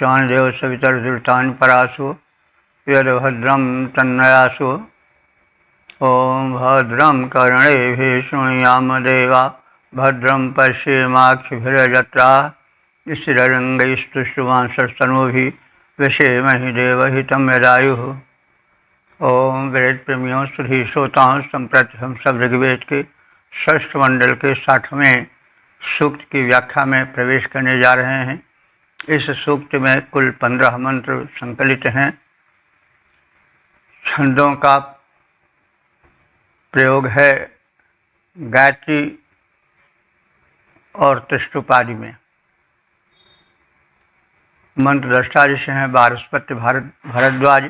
ईशान देव सवितर्दुर्तान् परासु यद्भद्रं तन्नयासु। ओम भद्रं कर्णेभिः शृणुयाम देवा भद्रं पश्येमाक्षिभिर्यजत्राः स्थिररङ्गैस्तुष्टुवांसस्तनूभिः व्यसेमहि देवहितं यदायुः। ओम वेद प्रेमियों सुधी श्रोताओं, संप्रति हम सब ऋग्वेद के षष्ठ मंडल के 60वें सूक्त की व्याख्या में प्रवेश करने जा रहे हैं। इस सूक्त में कुल 15 मंत्र संकलित हैं। छंदों का प्रयोग है गायत्री और त्रिष्टुपादि में। मंत्र दृष्टा ऋषि हैं बारहस्पति भरद्वाज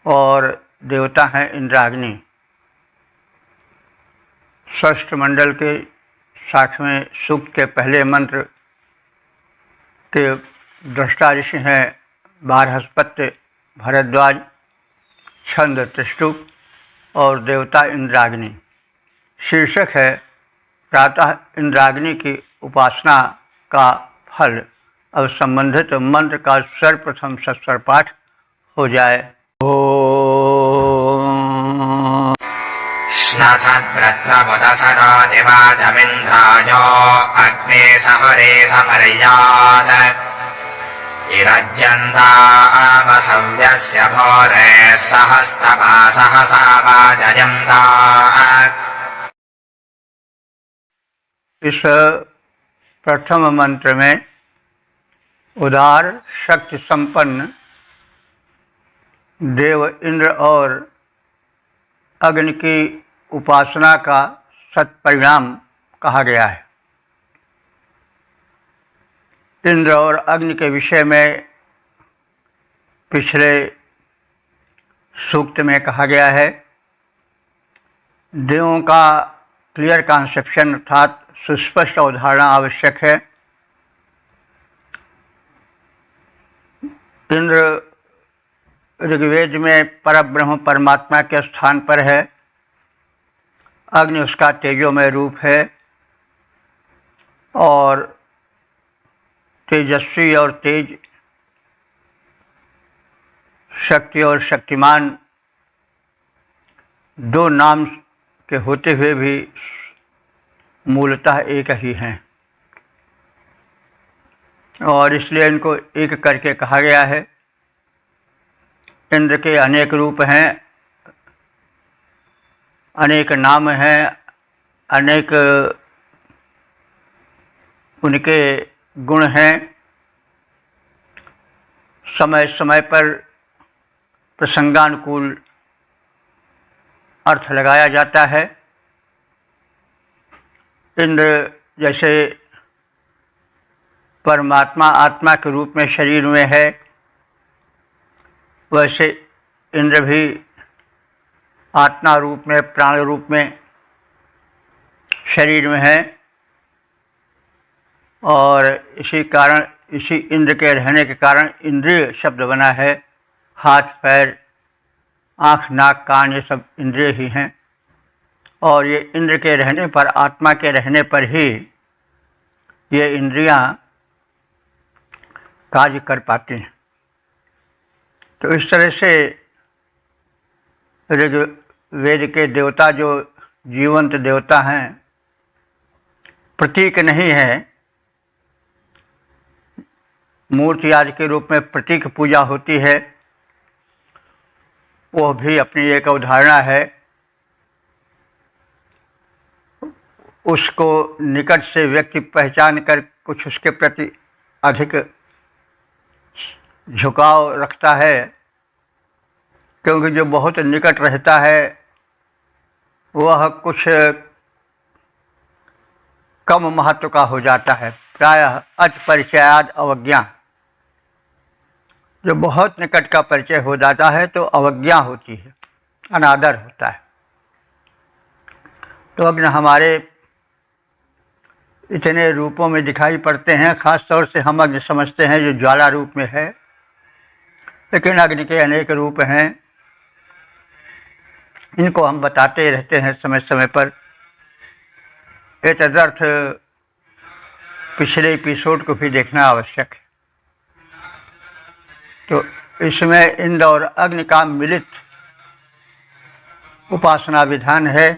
और देवता हैं इंद्राग्नि। षष्ठ मंडल के 60वें सूक्त के पहले मंत्र के दृष्टा ऋषि हैं बारहस्पति भरद्वाज, छंद त्रिष्टुप और देवता इंद्राग्नि। शीर्षक है प्रातः इंद्राग्नि की उपासना का फल। अब संबंधित मंत्र का सर्वप्रथम सस्वर पाठ हो जाए। श्नथद्रत्रमुदसरो दिवाजमिन्द्रायो अग्ने सहरे समर्याद इरज्यन्तामसव्यस्य भोरे सहस्तपा सहसा वाजयन्ता। इस प्रथम मंत्र में उदार शक्ति संपन्न देव इंद्र और अग्नि की उपासना का सत्परिणाम कहा गया है। इंद्र और अग्नि के विषय में पिछले सूक्त में कहा गया है। देवों का क्लियर कॉन्सेप्शन अर्थात सुस्पष्ट अवधारणा आवश्यक है। इंद्र ऋग्वेद में परब्रह्म परमात्मा के स्थान पर है। अग्नि उसका तेजोमय रूप है और तेजस्वी और तेज, शक्ति और शक्तिमान दो नाम के होते हुए भी मूलतः एक ही हैं और इसलिए इनको एक करके कहा गया है। इंद्र के अनेक रूप हैं, अनेक नाम हैं, अनेक उनके गुण हैं। समय समय पर प्रसंगानुकूल अर्थ लगाया जाता है। इंद्र जैसे परमात्मा आत्मा के रूप में शरीर में है, वैसे इंद्र भी आत्मा रूप में, प्राण रूप में शरीर में है और इसी इंद्र के रहने के कारण इंद्रिय शब्द बना है। हाथ, पैर, आँख, नाक, कान ये सब इंद्रिय ही हैं और ये इंद्र के रहने पर, आत्मा के रहने पर ही ये इंद्रियां कार्य कर पाती हैं। तो इस तरह से ऋग्वेद के देवता जो जीवंत देवता हैं, प्रतीक नहीं है, मूर्ति आदि के रूप में प्रतीक पूजा होती है, वो भी अपनी एक अवधारणा है। उसको निकट से व्यक्ति पहचान कर कुछ उसके प्रति अधिक झुकाव रखता है, क्योंकि जो बहुत निकट रहता है वह कुछ कम महत्व का हो जाता है। प्रायः अति परिचयाद अवज्ञा। जो बहुत निकट का परिचय हो जाता है तो अवज्ञा होती है, अनादर होता है। तो अग्नि हमारे इतने रूपों में दिखाई पड़ते हैं। खास तौर से हम अग्नि समझते हैं जो ज्वाला रूप में है, लेकिन अग्नि के अनेक रूप हैं। इनको हम बताते रहते हैं समय समय पर। ये तदर्थ पिछले एपिसोड को भी देखना आवश्यक है। तो इसमें इंद्र और अग्नि का मिलित उपासना विधान है।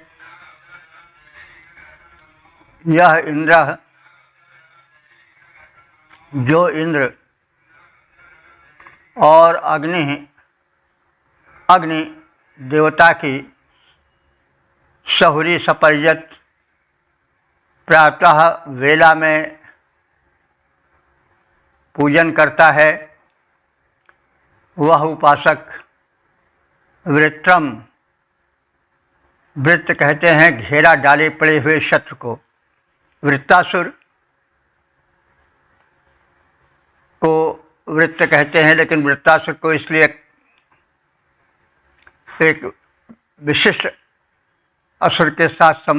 यह इंद्र, जो इंद्र और अग्नि देवता की सहुरी सपरिजत प्रातः वेला में पूजन करता है, वह उपासक वृत्रम, वृत्त कहते हैं घेरा डाले पड़े हुए शत्रु को। वृत्तासुर को वृत्त कहते हैं, लेकिन वृत्तासुर को इसलिए एक विशिष्ट असुर के साथ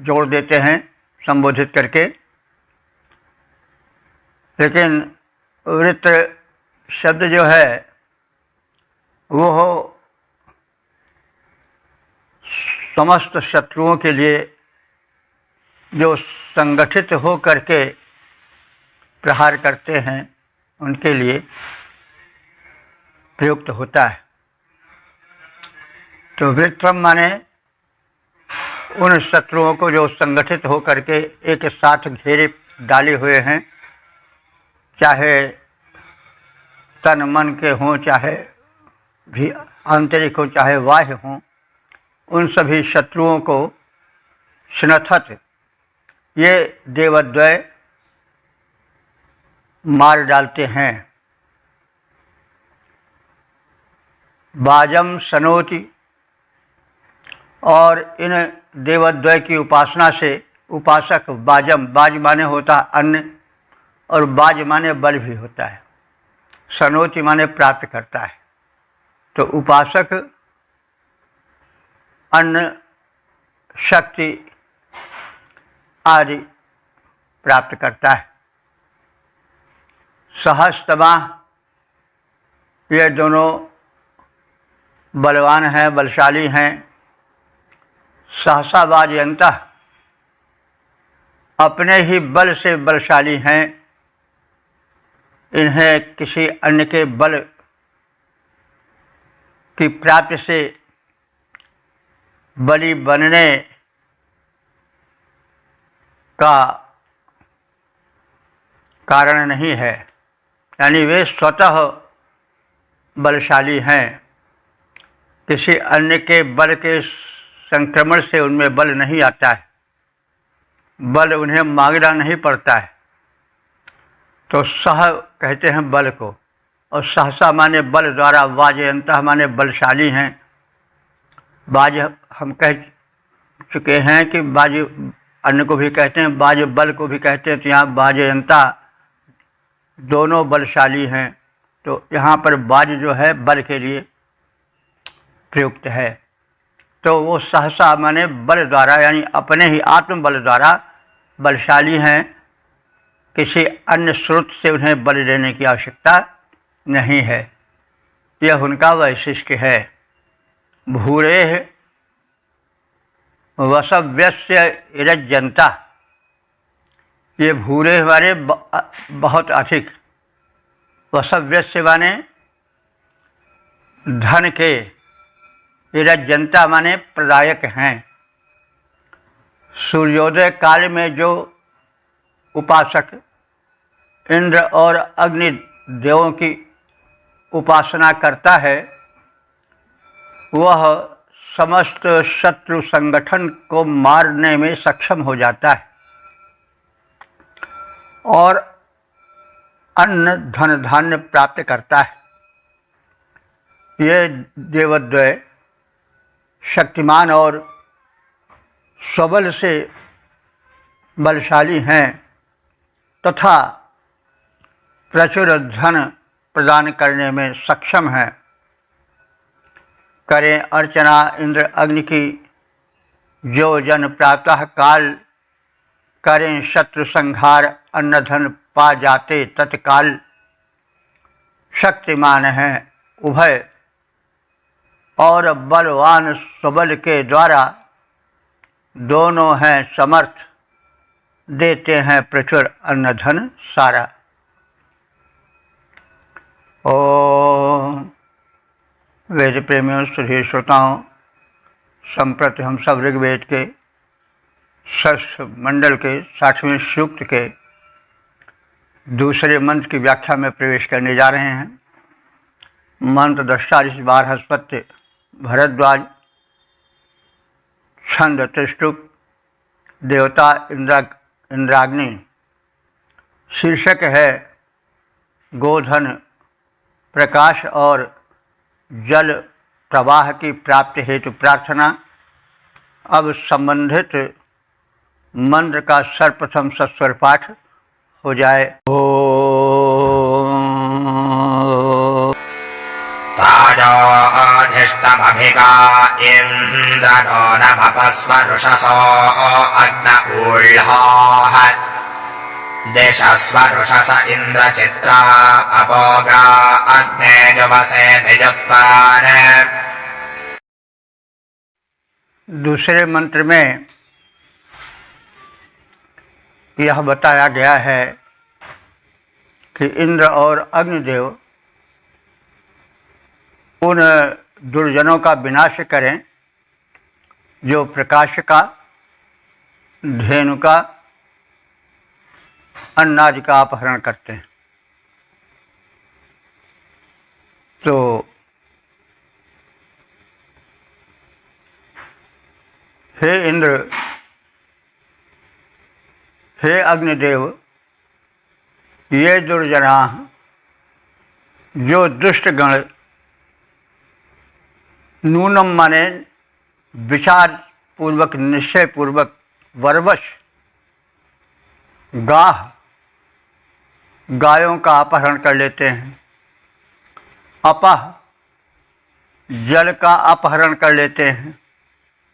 जोड़ देते हैं संबोधित करके। लेकिन वृत्त शब्द जो है वो समस्त शत्रुओं के लिए जो संगठित हो करके प्रहार करते हैं उनके लिए प्रयुक्त होता है। तो वृत्रम माने उन शत्रुओं को जो संगठित हो करके एक साथ घेरे डाले हुए हैं, चाहे तन मन के हों, चाहे भी आंतरिक हो, चाहे बाह्य हों, उन सभी शत्रुओं को स्नथत ये देवद्वय मार डालते हैं। बाजम सनोति, और इन देवद्वय की उपासना से उपासक बाजम, बाज माने होता अन्न और बाज माने बल भी होता है, सनोति माने प्राप्त करता है। तो उपासक अन्न, शक्ति आदि प्राप्त करता है। सहस्तमा, ये दोनों बलवान हैं, बलशाली हैं। सहसा वाजयंतः, अपने ही बल से बलशाली हैं, इन्हें किसी अन्य के बल की प्राप्ति से बलि बनने का कारण नहीं है, यानी वे स्वतः बलशाली हैं, किसी अन्य के बल के संक्रमण से उनमें बल नहीं आता है, बल उन्हें मांगना नहीं पड़ता है। तो सह कहते हैं बल को, और सहसा माने बल द्वारा, वाजयंतः माने बलशाली हैं। बाज हम कह चुके हैं कि बाज अन्य को भी कहते हैं, बाज बल को भी कहते हैं, तो यहाँ वाजयंता दोनों बलशाली हैं। तो यहाँ पर बाज जो है बल के लिए प्रयुक्त है। तो वो सहसा माने बल द्वारा, यानी अपने ही आत्मबल द्वारा बलशाली हैं, किसी अन्य स्रोत से उन्हें बल देने की आवश्यकता नहीं है। यह उनका वैशिष्ट्य है। भूरे वसव्यस्य इरज्जन्ता, ये भूरे माने बहुत अधिक, वसव्यस्य माने धन के, इरज्जन्ता माने प्रदायक हैं। सूर्योदय काल में जो उपासक इंद्र और अग्नि देवों की उपासना करता है, वह समस्त शत्रु संगठन को मारने में सक्षम हो जाता है और अन्न धन धान्य प्राप्त करता है। ये देवद्वय शक्तिमान और सबल से बलशाली हैं तथा प्रचुर धन प्रदान करने में सक्षम हैं। करें अर्चना इंद्र अग्नि की, जो जन प्रातः काल करें शत्रु संहार, अन्न धन पा जाते तत्काल। शक्तिमान हैं उभय और बलवान सबल के द्वारा, दोनों हैं समर्थ, देते हैं प्रचुर अन्न धन सारा। ओम वेद प्रेमियों सभी श्रोताओं, संप्रति हम सब ऋग्वेद के षष्ठ मंडल के 60वें सूक्त के दूसरे मंत्र की व्याख्या में प्रवेश करने जा रहे हैं। मंत्र दृष्टा इस बार हस्पत्य भरद्वाज, छंद त्रिष्टुप, देवता इंद्राग्नि। शीर्षक है गोधन, प्रकाश और जल प्रवाह की प्राप्ति हेतु प्रार्थना। अब संबंधित मंत्र का सर्वप्रथम सस्वर पाठ हो जाए। ताजोऽधिष्ठमभिगा इन्द्रो नभपस्वरुषसो अग्न ऊर्ध्वाः दिशस्वरुषस इन्द्रचित्रा अपोगा अग्ने जुवसे निजुत्वान्। दूसरे मंत्र में यह बताया गया है कि इंद्र और अग्निदेव उन दुर्जनों का विनाश करें जो प्रकाश का, धेनु का, अन्नादि का अपहरण करते हैं। तो हे इंद्र, हे अग्निदेव, ये दुर्जना जो दुष्ट गण नूनम माने विचार पूर्वक, निश्चय पूर्वक, वरवश गायों का अपहरण कर लेते हैं, अपह जल का अपहरण कर लेते हैं,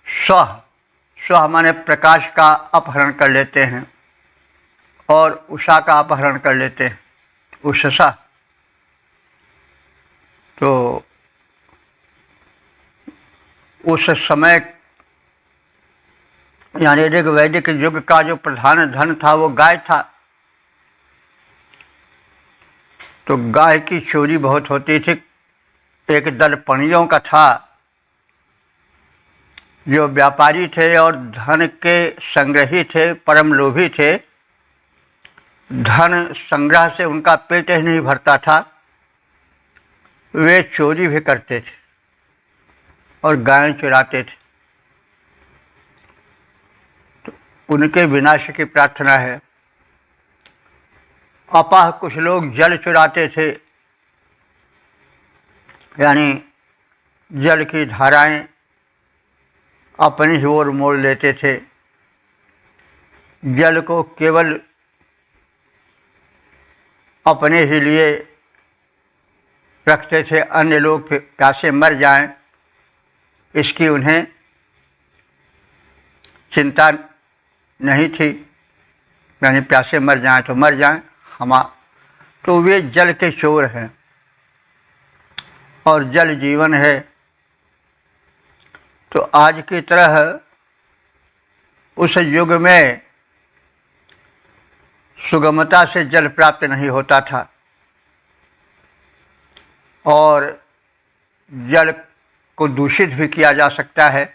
स्व माने प्रकाश का अपहरण कर लेते हैं और उषा का अपहरण कर लेते हैं, उषसा। तो उस समय यानी ऋग वैदिक युग का जो प्रधान धन था वो गाय था। तो गाय की चोरी बहुत होती थी। एक दल पणियों का था जो व्यापारी थे और धन के संग्रही थे, परम लोभी थे। धन संग्रह से उनका पेट ही नहीं भरता था, वे चोरी भी करते थे और गाय चुराते थे। तो उनके विनाश की प्रार्थना है। अपाह कुछ लोग जल चुराते थे, यानी जल की धाराएं अपनी ही ओर मोड़ लेते थे। जल को केवल अपने ही लिए रखते थे, अन्य लोग प्यासे मर जाएं इसकी उन्हें चिंता नहीं थी। यानी प्यासे मर जाएं तो मर जाएं, तो वे जल के चोर हैं और जल जीवन है। तो आज की तरह उस युग में सुगमता से जल प्राप्त नहीं होता था और जल को दूषित भी किया जा सकता है,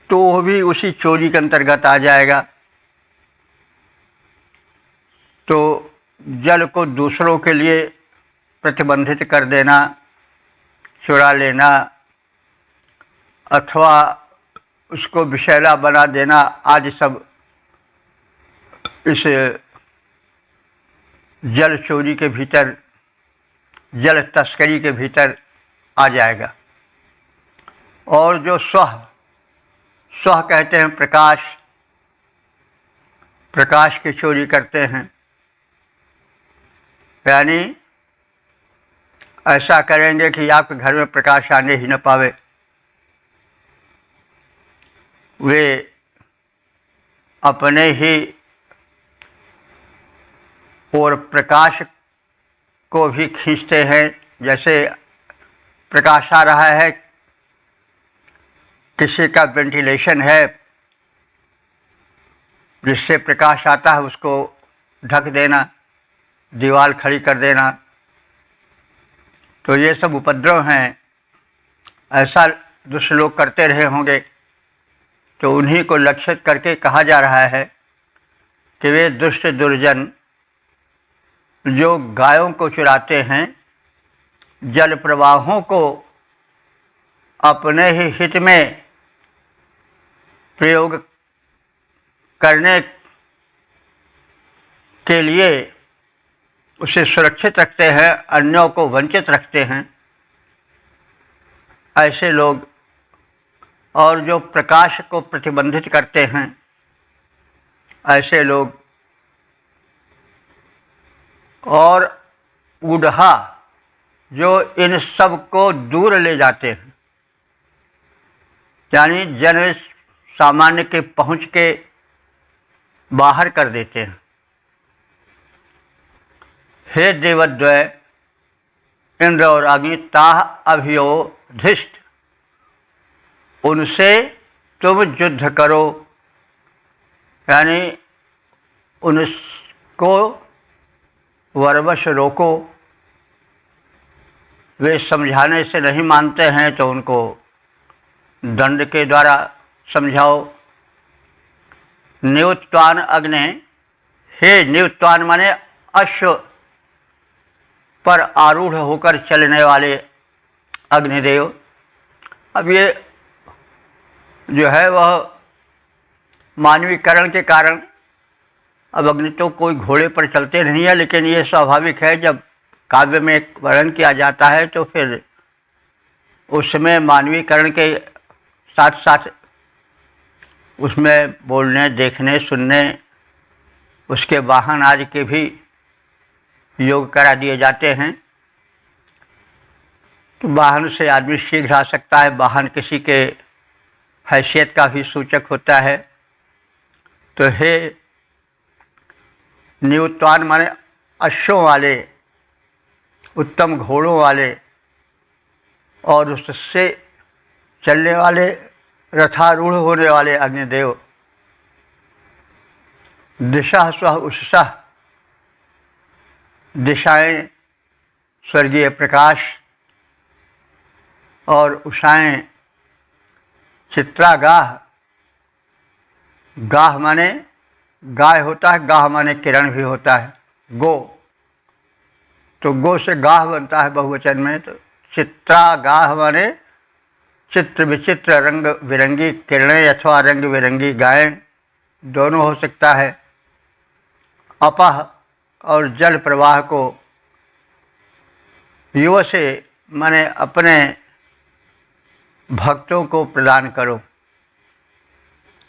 तो वो भी उसी चोरी के अंतर्गत आ जाएगा। तो जल को दूसरों के लिए प्रतिबंधित कर देना, चुरा लेना अथवा उसको विषैला बना देना आदि सब इस जल चोरी के भीतर, जल तस्करी के भीतर आ जाएगा। और जो स्व कहते हैं प्रकाश की चोरी करते हैं, यानी ऐसा करेंगे कि आपके घर में प्रकाश आने ही न पावे। वे अपने ही और प्रकाश को भी खींचते हैं। जैसे प्रकाश आ रहा है, किसी का वेंटिलेशन है जिससे प्रकाश आता है, उसको ढक देना, दीवार खड़ी कर देना, तो ये सब उपद्रव हैं, ऐसा दुष्ट लोग करते रहे होंगे, तो उन्हीं को लक्षित करके कहा जा रहा है कि वे दुष्ट दुर्जन जो गायों को चुराते हैं, जल प्रवाहों को अपने ही हित में प्रयोग करने के लिए उसे सुरक्षित रखते हैं, अन्यों को वंचित रखते हैं, ऐसे लोग, और जो प्रकाश को प्रतिबंधित करते हैं, ऐसे लोग, और उड़हा जो इन सब को दूर ले जाते हैं, यानी जन सामान्य के पहुंच के बाहर कर देते हैं। हे देवद्वय इंद्र और अग्नि ताह अभियोधिष्ट, उनसे तुम युद्ध करो, यानी उनको वरवश रोको। वे समझाने से नहीं मानते हैं तो उनको दंड के द्वारा समझाओ। नियुत्वान अग्नि, हे नियुत्वान माने अश्व पर आरूढ़ होकर चलने वाले अग्निदेव। अब ये जो है वह मानवीकरण के कारण, अब अग्नि तो कोई घोड़े पर चलते नहीं है, लेकिन ये स्वाभाविक है, जब काव्य में वर्णन किया जाता है तो फिर उसमें मानवीकरण के साथ साथ उसमें बोलने, देखने, सुनने, उसके वाहन आदि के भी योग करा दिए जाते हैं। तो वाहन से आदमी शीघ्र आ सकता है, वाहन किसी के हैसियत का भी सूचक होता है। तो हे नियुत्वान माने अश्वों वाले, उत्तम घोड़ों वाले और उससे चलने वाले, रथारूढ़ होने वाले अग्निदेव। दिशा स्व उषसः, दिशाएं स्वर्गीय प्रकाश और उषाएं चित्रागाह। गाह माने गाय होता है, गाह माने किरण भी होता है, गो, तो गो से गाह बनता है बहुवचन में। तो चित्रागाह माने चित्र विचित्र रंग बिरंगी किरणें अथवा रंग बिरंगी गायें, दोनों हो सकता है। अपह और जल प्रवाह को युव से माने अपने भक्तों को प्रदान करो।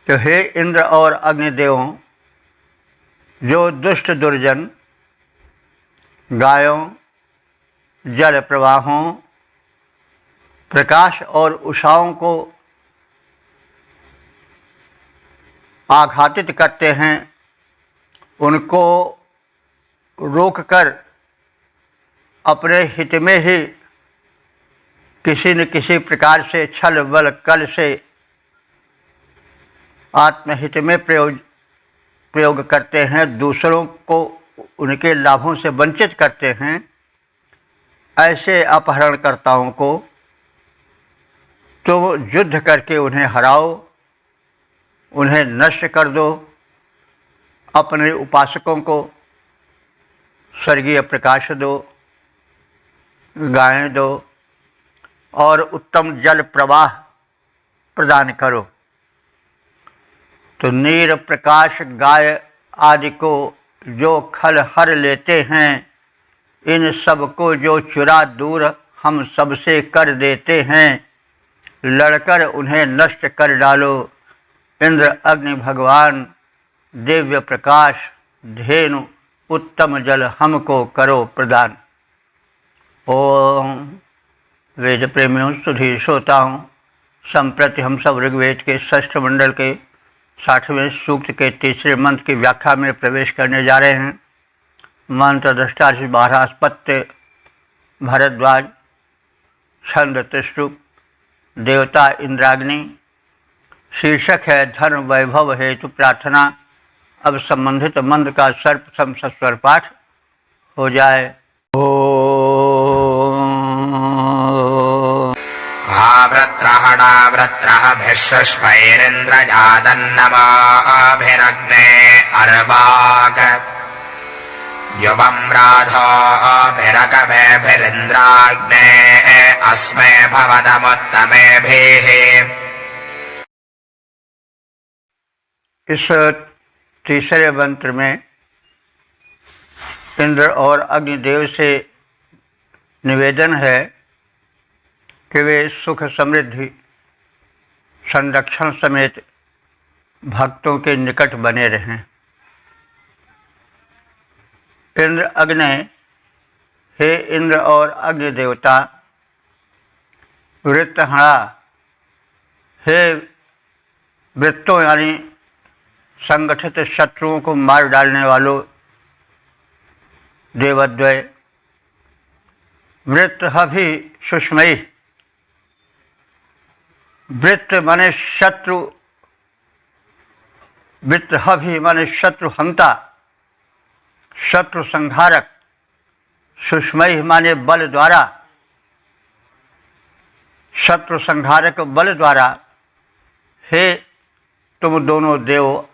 तो हे इंद्र और अग्निदेवों, जो दुष्ट दुर्जन गायों, जल प्रवाहों, प्रकाश और उषाओं को आघातित करते हैं, उनको रोककर अपने हित में ही किसी न किसी प्रकार से छल बल कल से आत्महित में प्रयोग करते हैं, दूसरों को उनके लाभों से वंचित करते हैं। ऐसे अपहरणकर्ताओं को तो युद्ध करके उन्हें हराओ, उन्हें नष्ट कर दो, अपने उपासकों को स्वर्गीय प्रकाश दो, गायें दो और उत्तम जल प्रवाह प्रदान करो। तो नीर प्रकाश गाय आदि को जो खल हर लेते हैं, इन सब को जो चुरा दूर हम सबसे कर देते हैं, लड़कर उन्हें नष्ट कर डालो। इंद्र अग्नि भगवान दिव्य प्रकाश धेनु उत्तम जल हमको करो प्रदान। ओम वेद प्रेमियों, सुधी श्रोताओं, संप्रति हम सब ऋग्वेद के षष्ठ मंडल के 60वें सूक्त के तीसरे मंत्र की व्याख्या में प्रवेश करने जा रहे हैं। मंत्र दृष्टा से 12 अस्पत्य भरद्वाज, छंद त्रिष्टुप, देवता इंद्राग्नि, शीर्षक है धर्म वैभव हेतु प्रार्थना। अब संबंधित मंत्र का सर्वप्रथम सस्वर पाठ हो जाए। ओम वृत्रहणा वृत्रहभिश्वैरिन्द्रजातन्नमाभिरग्ने अर्वाक युवं राधाभिरकवेभिरिन्द्राग्ने अस्मै भवतमुत्तमेभिः। इस तीसरे मंत्र में इंद्र और अग्निदेव से निवेदन है कि वे सुख समृद्धि संरक्षण समेत भक्तों के निकट बने रहें। इंद्र अग्नि, हे इंद्र और अग्नि देवता, वृत्रहणा, हे वृत्तों यानी संगठित शत्रुओं को मार डालने वालों देवद्वय, वृत्रहभि सुष्मयी, वृत्त माने शत्रु, वृत्रहभि माने शत्रु हंता, शत्रु संहारक, सुष्मयी माने बल द्वारा, शत्रु संहारक बल द्वारा, हे तुम दोनों देव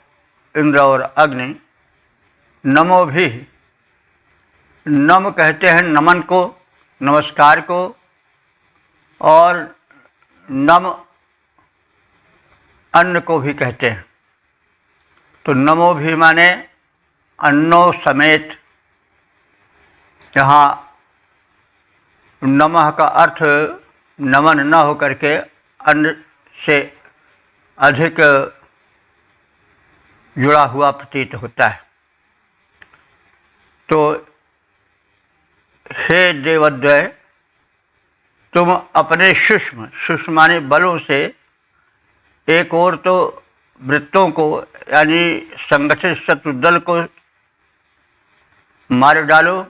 इंद्र और अग्नि, नमो भी, नम कहते हैं नमन को, नमस्कार को, और नम अन्न को भी कहते हैं। तो नमो भी माने अन्नों समेत, यहाँ नमः का अर्थ नमन न होकर के अन्न से अधिक जुड़ा हुआ प्रतीत होता है। तो हे देवद्वय, तुम अपने सूक्ष्म सूक्ष्म माने बलों से एक ओर तो वृत्तों को यानी संगठित शत्रु दल को मार डालो,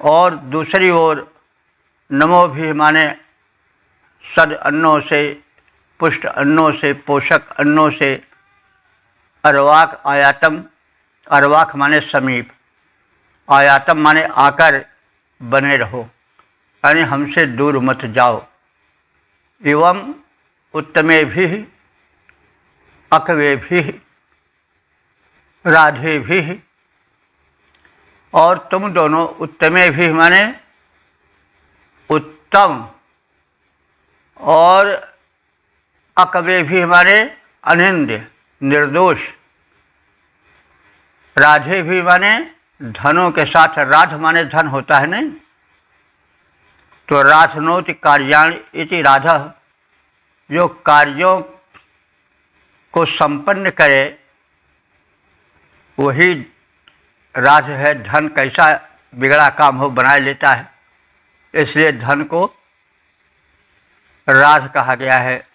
और दूसरी ओर नमो भी माने सद अन्नों से, पुष्ट अन्नों से, पोषक अन्नों से, अर्वाक आयातम, अर्वाक माने समीप, आयातम माने आकर बने रहो, यानी हमसे दूर मत जाओ। एवं उत्तमे भी, अकवे भी, राधे भी, और तुम दोनों उत्तमे भी माने उत्तम, और अकवे भी माने अनिंद्य निर्दोष, राधे भी माने धनों के साथ, राध माने धन होता है नहीं, तो राधनोति कार्याणि इति राधा, जो कार्यों को संपन्न करे वही राध है। धन कैसा बिगड़ा काम हो बना लेता है, इसलिए धन को राध कहा गया है।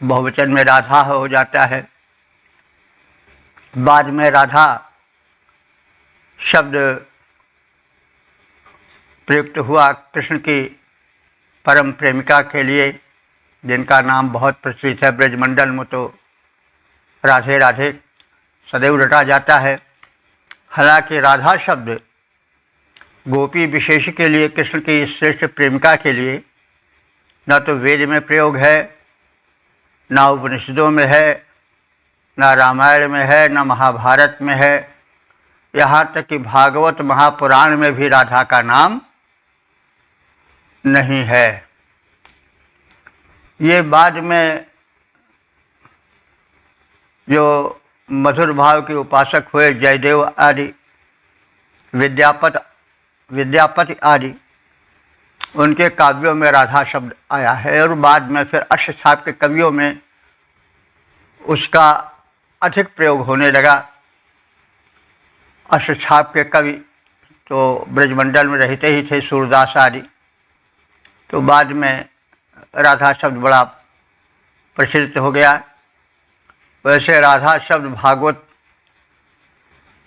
बहुवचन में राधा हो जाता है। बाद में राधा शब्द प्रयुक्त हुआ कृष्ण की परम प्रेमिका के लिए, जिनका नाम बहुत प्रचलित है ब्रजमंडल में, तो राधे राधे सदैव रटा जाता है। हालांकि राधा शब्द गोपी विशेष के लिए, कृष्ण की श्रेष्ठ प्रेमिका के लिए न तो वेद में प्रयोग है, न उपनिषदों में है, न रामायण में है, न महाभारत में है, यहाँ तक कि भागवत महापुराण में भी राधा का नाम नहीं है। ये बाद में जो मधुर भाव के उपासक हुए जयदेव आदि, विद्यापति आदि, उनके काव्यों में राधा शब्द आया है, और बाद में फिर अष्टछाप के कवियों में उसका अधिक प्रयोग होने लगा। अष्टछाप के कवि तो ब्रजमंडल में रहते ही थे, सूरदास आदि, तो बाद में राधा शब्द बड़ा प्रचलित हो गया। वैसे राधा शब्द भागवत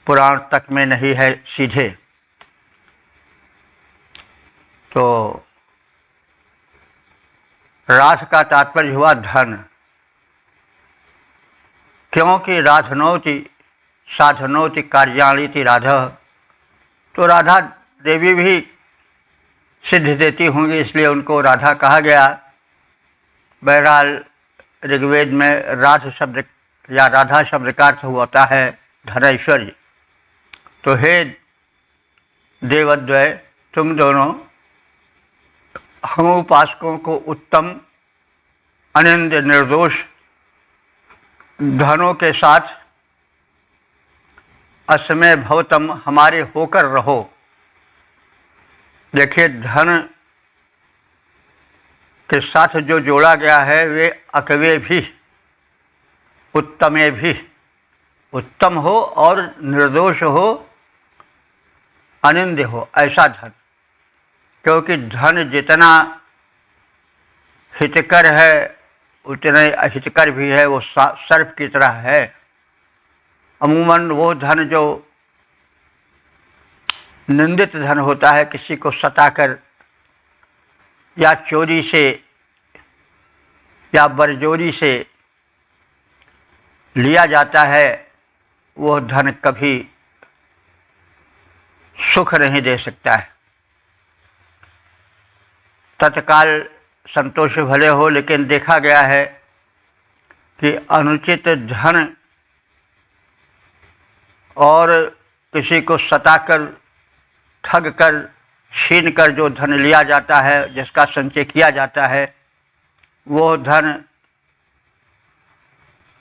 पुराण तक में नहीं है सीधे। तो राध का तात्पर्य हुआ धन, क्योंकि राधनोति साधनोति कार्याणि राधा, तो राधा देवी भी सिद्धि देती होंगी, इसलिए उनको राधा कहा गया। बहरहाल ऋग्वेद में राध शब्द या राधा शब्द का अर्थ होता है धनैश्वर्य। तो हे देवद्वय, तुम दोनों हम उपासकों को उत्तम अनिंद निर्दोष धनों के साथ असमय भवतम हमारे होकर रहो। देखिए, धन के साथ जो जोड़ा गया है वे अकवे भी उत्तमे भी, उत्तम हो और निर्दोष हो, अनिंद हो, ऐसा धन। क्योंकि धन जितना हितकर है उतना ही अहितकर भी है, वो सर्प की तरह है। अमूमन वो धन जो निंदित धन होता है, किसी को सताकर या चोरी से या बरजोरी से लिया जाता है, वो धन कभी सुख नहीं दे सकता है। तत्काल संतोष भले हो, लेकिन देखा गया है कि अनुचित धन और किसी को सताकर, ठग कर, छीन कर जो धन लिया जाता है, जिसका संचय किया जाता है, वो धन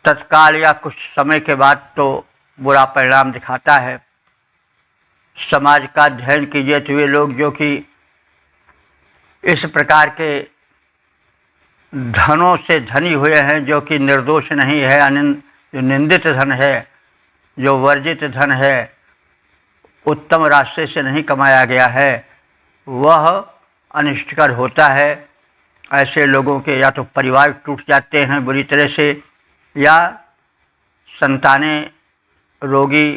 तत्काल या कुछ समय के बाद तो बुरा परिणाम दिखाता है। समाज का अध्ययन कीजिए तो वे लोग जो कि इस प्रकार के धनों से धनी हुए हैं, जो कि निर्दोष नहीं है, जो निंदित धन है, जो वर्जित धन है, उत्तम रास्ते से नहीं कमाया गया है, वह अनिष्टकर होता है। ऐसे लोगों के या तो परिवार टूट जाते हैं बुरी तरह से, या संतानें रोगी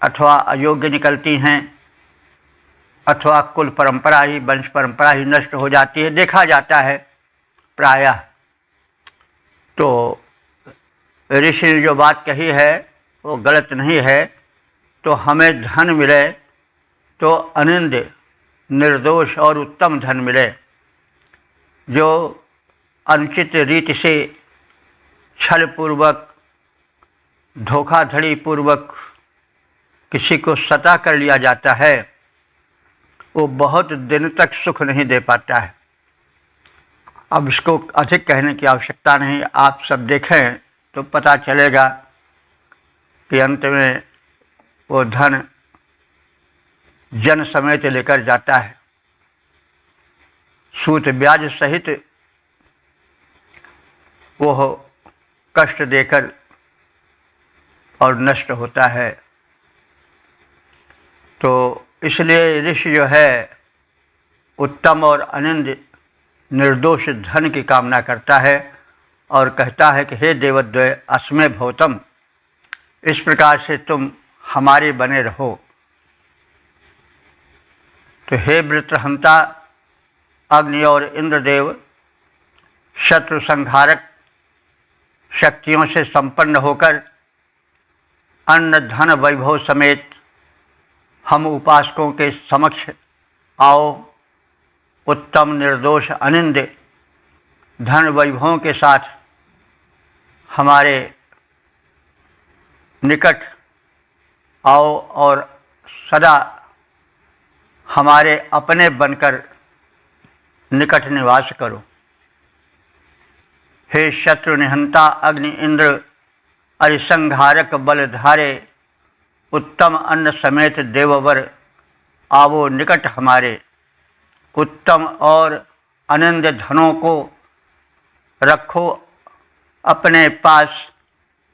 अथवा अयोग्य निकलती हैं, अथवा कुल परंपरा ही, वंश परंपरा ही नष्ट हो जाती है, देखा जाता है प्रायः। तो ऋषि ने जो बात कही है वो गलत नहीं है। तो हमें धन मिले तो अनिंद, निर्दोष और उत्तम धन मिले, जो अनुचित रीति से छल पूर्वक, धोखाधड़ी पूर्वक किसी को सता कर लिया जाता है, वो बहुत दिन तक सुख नहीं दे पाता है। अब इसको अधिक कहने की आवश्यकता नहीं, आप सब देखें तो पता चलेगा कि अंत में वो धन जन समेत लेकर जाता है, सूद ब्याज सहित वो कष्ट देकर और नष्ट होता है। तो इसलिए ऋषि जो है उत्तम और अनिंद निर्दोष धन की कामना करता है और कहता है कि हे देवद्वय अस्मय भवतम, इस प्रकार से तुम हमारे बने रहो। तो हे वृत्रहंता, अग्नि और इंद्रदेव शत्रु संहारक शक्तियों से संपन्न होकर अन्न धन वैभव समेत हम उपासकों के समक्ष आओ। उत्तम निर्दोष अनिंद धन वैभवों के साथ हमारे निकट आओ और सदा हमारे अपने बनकर निकट निवास करो। हे शत्रु निहंता अग्नि इंद्र अरिसंहारक बलधारे, उत्तम अन्न समेत देववर आवो निकट हमारे। उत्तम और अनिंद धनों को रखो अपने पास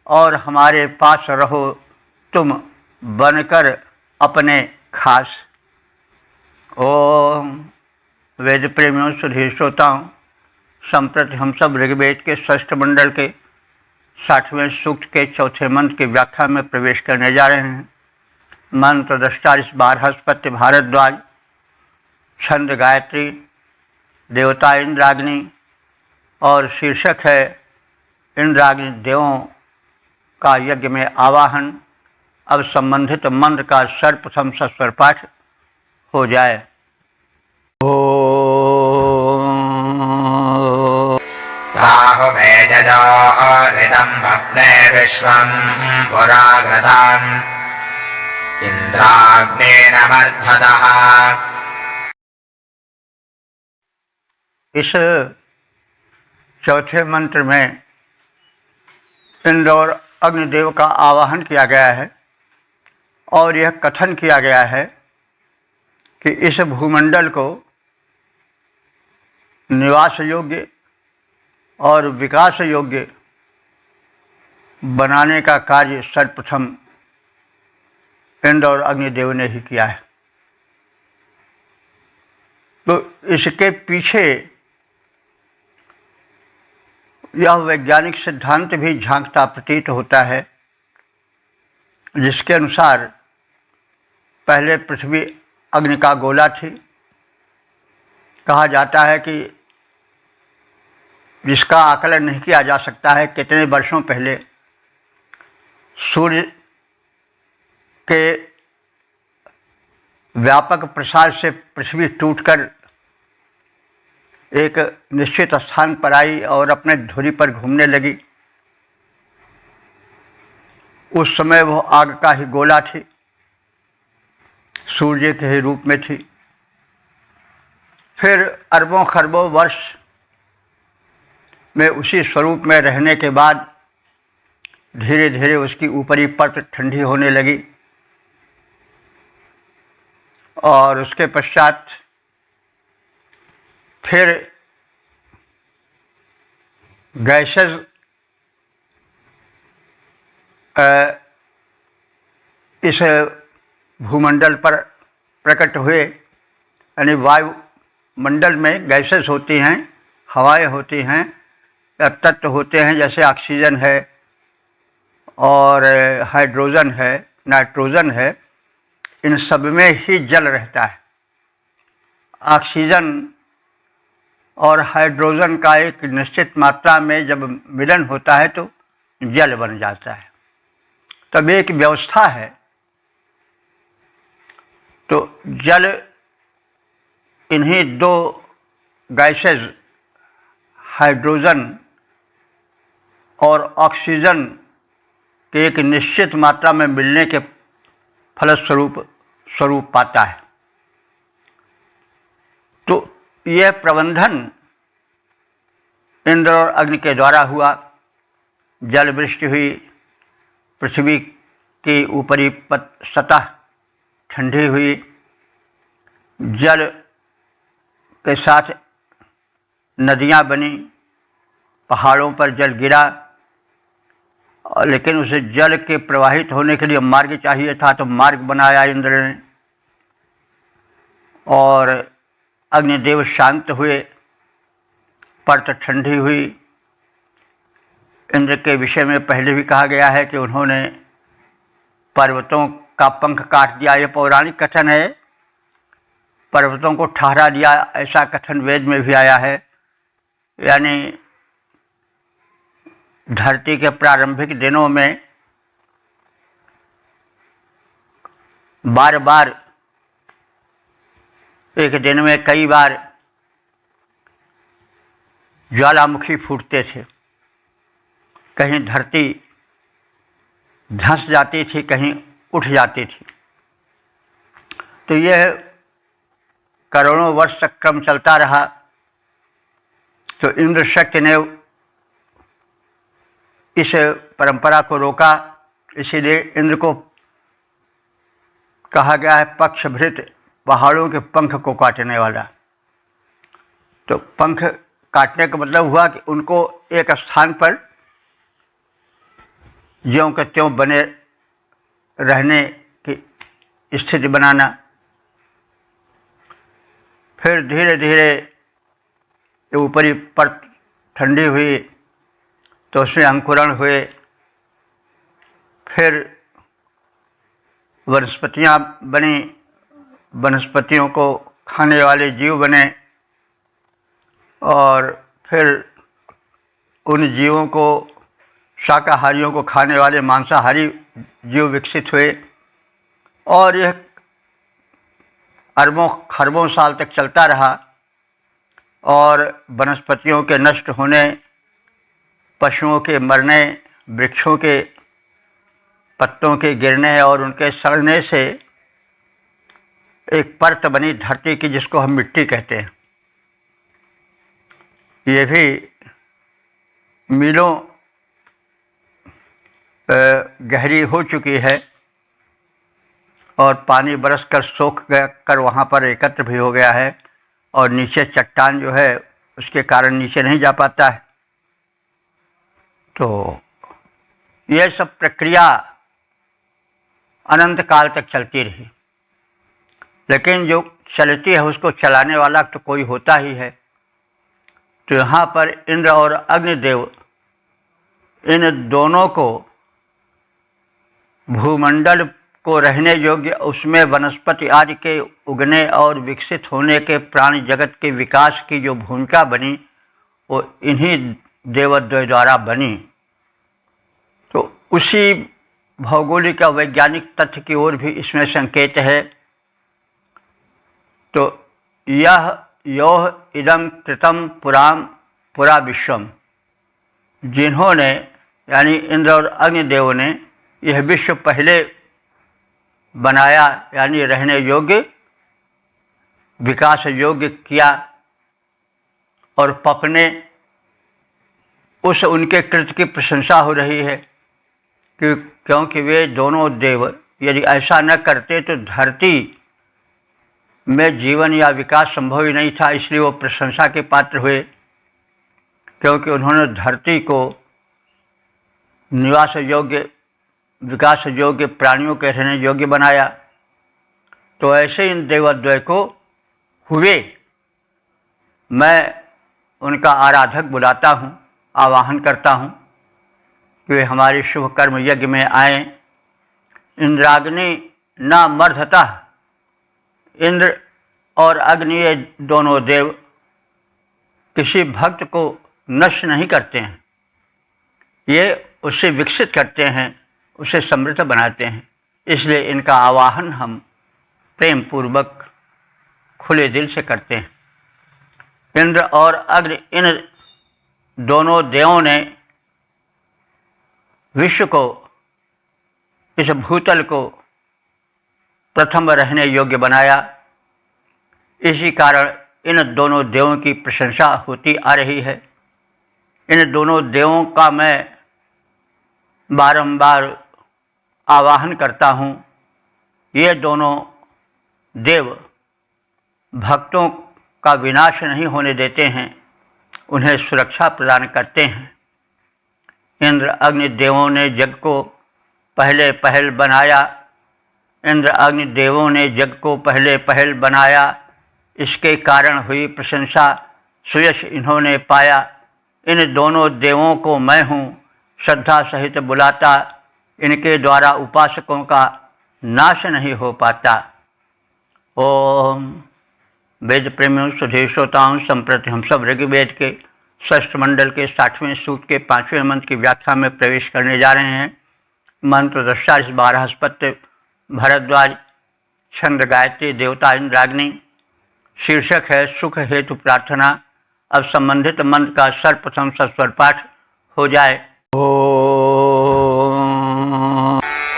और हमारे पास रहो तुम बनकर अपने खास। ओम वेद प्रेमियों, सुधीर श्रोताओं, संप्रति हम सब ऋग्वेद के षष्ठ मंडल के 60वें सूक्त के चौथे मंत्र की व्याख्या में प्रवेश करने जा रहे हैं। मंत्र दृष्टा इस बार बृहस्पति भारद्वाज, छंद गायत्री, देवता इंद्राग्नि और शीर्षक है इंद्राग्नि देवों का यज्ञ में आवाहन। अब संबंधित मंत्र का सर्वप्रथम सस्वर पाठ हो जाए। राहुवेजयो ऋतं भग्ने विश्वं पुराघृताम् इन्द्राग्नेन मर्धतः। इस चौथे मंत्र में इंद्र और अग्निदेव का आवाहन किया गया है और यह कथन किया गया है कि इस भूमंडल को निवास योग्य और विकास योग्य बनाने का कार्य सर्वप्रथम इंद्र और अग्निदेव ने ही किया है। तो इसके पीछे यह वैज्ञानिक सिद्धांत भी झांकता प्रतीत होता है, जिसके अनुसार पहले पृथ्वी अग्नि का गोला थी। कहा जाता है कि जिसका आकलन नहीं किया जा सकता है कितने वर्षों पहले सूर्य के व्यापक प्रसार से पृथ्वी टूटकर एक निश्चित स्थान पर आई और अपने धुरी पर घूमने लगी। उस समय वो आग का ही गोला थी, सूर्य के ही रूप में थी। फिर अरबों खरबों वर्ष में उसी स्वरूप में रहने के बाद धीरे धीरे उसकी ऊपरी परत ठंडी होने लगी और उसके पश्चात फिर गैसेस इस भूमंडल पर प्रकट हुए, यानी वायुमंडल में गैसेस होती हैं, हवाएं होती हैं या तत्व होते हैं, जैसे ऑक्सीजन है और हाइड्रोजन है, नाइट्रोजन है। इन सब में ही जल रहता है। ऑक्सीजन और हाइड्रोजन का एक निश्चित मात्रा में जब मिलन होता है तो जल बन जाता है। तब एक व्यवस्था है। तो जल इन्हीं दो गैसेस हाइड्रोजन और ऑक्सीजन के एक निश्चित मात्रा में मिलने के फलस्वरूप स्वरूप पाता है। तो यह प्रबंधन इंद्र और अग्नि के द्वारा हुआ। जल वृष्टि हुई, पृथ्वी की ऊपरी सतह ठंडी हुई, जल के साथ नदियां बनी, पहाड़ों पर जल गिरा, लेकिन उसे जल के प्रवाहित होने के लिए मार्ग चाहिए था, तो मार्ग बनाया इंद्र ने। और अग्निदेव शांत हुए, परत ठंडी हुई। इंद्र के विषय में पहले भी कहा गया है कि उन्होंने पर्वतों का पंख काट दिया। यह पौराणिक कथन है, पर्वतों को ठहरा दिया, ऐसा कथन वेद में भी आया है। यानी धरती के प्रारंभिक दिनों में बार बार एक दिन में कई बार ज्वालामुखी फूटते थे। कहीं धरती धंस जाती थी, कहीं उठ जाती थी। तो यह करोड़ों वर्ष तक क्रम चलता रहा। तो इंद्र शक्ति ने इस परंपरा को रोका। इसीलिए इंद्र को कहा गया है पक्षभृत, पहाड़ों के पंख को काटने वाला। तो पंख काटने का मतलब हुआ कि उनको एक स्थान पर ज्यों के त्यों बने रहने की स्थिति बनाना। फिर धीरे धीरे ऊपरी परत ठंडी हुई तो उसमें अंकुरण हुए। फिर वनस्पतियां बनी, वनस्पतियों को खाने वाले जीव बने और फिर उन जीवों को, शाकाहारियों को खाने वाले मांसाहारी जीव विकसित हुए। और यह अरबों खरबों साल तक चलता रहा और वनस्पतियों के नष्ट होने, पशुओं के मरने, वृक्षों के पत्तों के गिरने और उनके सड़ने से एक परत बनी धरती की, जिसको हम मिट्टी कहते हैं। ये भी मीलों गहरी हो चुकी है और पानी बरस कर सोख कर वहाँ पर एकत्र भी हो गया है और नीचे चट्टान जो है उसके कारण नीचे नहीं जा पाता है। तो ये सब प्रक्रिया अनंत काल तक चलती रही, लेकिन जो चलती है उसको चलाने वाला तो कोई होता ही है। तो यहाँ पर इंद्र और अग्निदेव, इन दोनों को भूमंडल को रहने योग्य, उसमें वनस्पति आदि के उगने और विकसित होने के, प्राणी जगत के विकास की जो भूमिका बनी वो इन्हीं देवद्वय द्वारा बनी। तो उसी भौगोलिक और वैज्ञानिक तथ्य की ओर भी इसमें संकेत है। तो यह योह इदं कृतं पुरा विश्वम, जिन्होंने यानी इंद्र और अग्निदेव ने यह विश्व पहले बनाया, यानी रहने योग्य, विकास योग्य किया और पपने उस उनके कृत्य की प्रशंसा हो रही है कि क्योंकि वे दोनों देव यदि ऐसा न करते तो धरती में जीवन या विकास संभव ही नहीं था। इसलिए वो प्रशंसा के पात्र हुए, क्योंकि उन्होंने धरती को निवास योग्य, विकास योग्य, प्राणियों के रहने योग्य बनाया। तो ऐसे इन देवद्वय को हुए मैं उनका आराधक बुलाता हूँ, आवाहन करता हूँ कि वे हमारे शुभ कर्म यज्ञ में आए। इंद्राग्नि न मर्धतः, इंद्र और अग्नि ये दोनों देव किसी भक्त को नष्ट नहीं करते हैं, ये उसे विकसित करते हैं, उसे समृद्ध बनाते हैं। इसलिए इनका आवाहन हम प्रेम पूर्वक खुले दिल से करते हैं। इंद्र और अग्नि, इन दोनों देवों ने विश्व को, इस भूतल को प्रथम रहने योग्य बनाया। इसी कारण इन दोनों देवों की प्रशंसा होती आ रही है। इन दोनों देवों का मैं बारंबार आवाहन करता हूँ। ये दोनों देव भक्तों का विनाश नहीं होने देते हैं, उन्हें सुरक्षा प्रदान करते हैं। इंद्र अग्नि देवों ने जग को पहले पहल बनाया, इंद्र अग्नि देवों ने जग को पहले पहल बनाया, इसके कारण हुई प्रशंसा, सुयश इन्होंने पाया। इन दोनों देवों को मैं हूँ श्रद्धा सहित बुलाता, इनके द्वारा उपासकों का नाश नहीं हो पाता। ओम वेद प्रेमियों सुधीर श्रोताओं, संप्रति हम सब ऋग्वेद के षष्ठ मंडल के 60वें सूक्त के 5वें मंत्र की व्याख्या में प्रवेश करने जा रहे हैं। मंत्र दृष्टा 12 स्पत्य भरद्वाज, छंद गायत्री, देवता इंद्राग्नि, शीर्षक है सुख हेतु प्रार्थना। अब संबंधित मंत्र का सर्वप्रथम सस्वर पाठ हो जाए।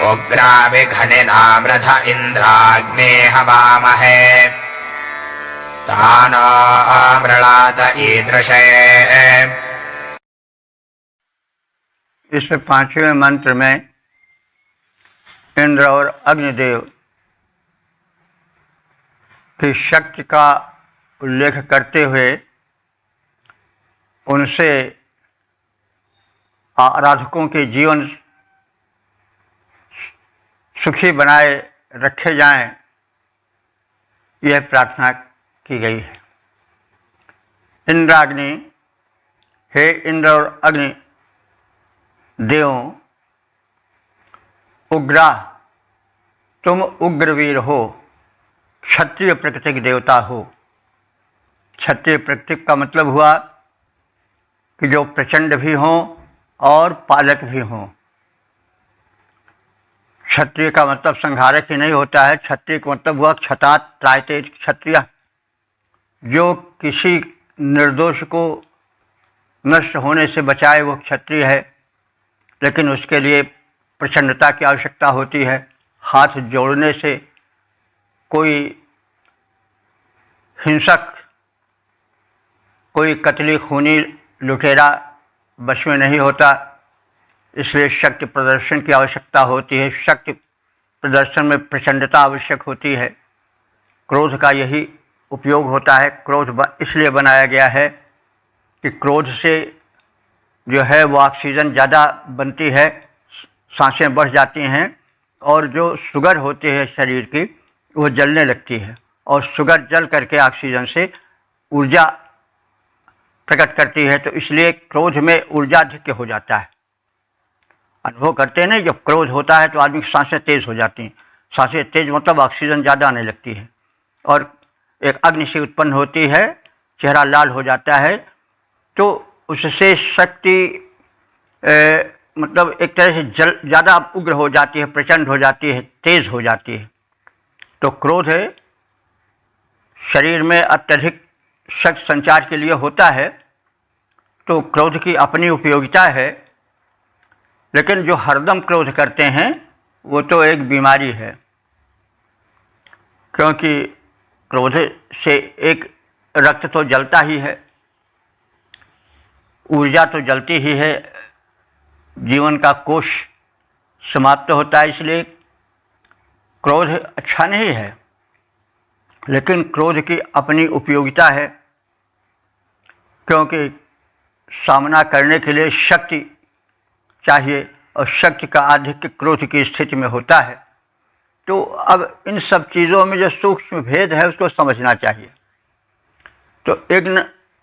उग्राभिघनिनामृध इन्द्राग्ने हवामहे तानामृणात ईदृशे। इस 5वें मंत्र में इंद्र और अग्निदेव की शक्ति का उल्लेख करते हुए उनसे आराधकों के जीवन सुखी बनाए रखे जाएं, यह प्रार्थना की गई है। इंद्राग्नि, हे इंद्र और अग्नि देवों, उग्रा, तुम उग्रवीर हो, क्षत्रिय प्रकृति के देवता हो। क्षत्रिय प्रकृति का मतलब हुआ कि जो प्रचंड भी हों और पालक भी हों। क्षत्रिय का मतलब संहारक ही नहीं होता है। क्षत्रिय का मतलब हुआ क्षतात त्रायते क्षत्रिय, जो किसी निर्दोष को नष्ट होने से बचाए वो क्षत्रिय है। लेकिन उसके लिए प्रचंडता की आवश्यकता होती है। हाथ जोड़ने से कोई हिंसक, कोई कतली खूनी लुटेरा बस में नहीं होता। इसलिए शक्ति प्रदर्शन की आवश्यकता होती है। शक्ति प्रदर्शन में प्रचंडता आवश्यक होती है। क्रोध का यही उपयोग होता है। क्रोध इसलिए बनाया गया है कि क्रोध से जो है वो ऑक्सीजन ज़्यादा बनती है, सांसें बढ़ जाती हैं, और जो शुगर होती है शरीर की वो जलने लगती है, और शुगर जल करके ऑक्सीजन से ऊर्जा प्रकट करती है। तो इसलिए क्रोध में ऊर्जा अधिक हो जाता है। अनुभव करते हैं ना, जब क्रोध होता है तो आदमी की सांसें तेज हो जाती हैं। सांसें तेज मतलब ऑक्सीजन ज़्यादा आने लगती है, और एक अग्नि से उत्पन्न होती है, चेहरा लाल हो जाता है। तो उससे शक्ति मतलब एक तरह से ज़्यादा उग्र हो जाती है, प्रचंड हो जाती है, तेज हो जाती है। तो क्रोध शरीर में अत्यधिक शक्ति संचार के लिए होता है। तो क्रोध की अपनी उपयोगिता है। लेकिन जो हरदम क्रोध करते हैं वो तो एक बीमारी है, क्योंकि क्रोध से एक रक्त तो जलता ही है, ऊर्जा तो जलती ही है, जीवन का कोश समाप्त होता है। इसलिए क्रोध अच्छा नहीं है। लेकिन क्रोध की अपनी उपयोगिता है, क्योंकि सामना करने के लिए शक्ति चाहिए, और शक्ति का आधिक्य क्रोध की स्थिति में होता है। तो अब इन सब चीज़ों में जो सूक्ष्म भेद है उसको समझना चाहिए। तो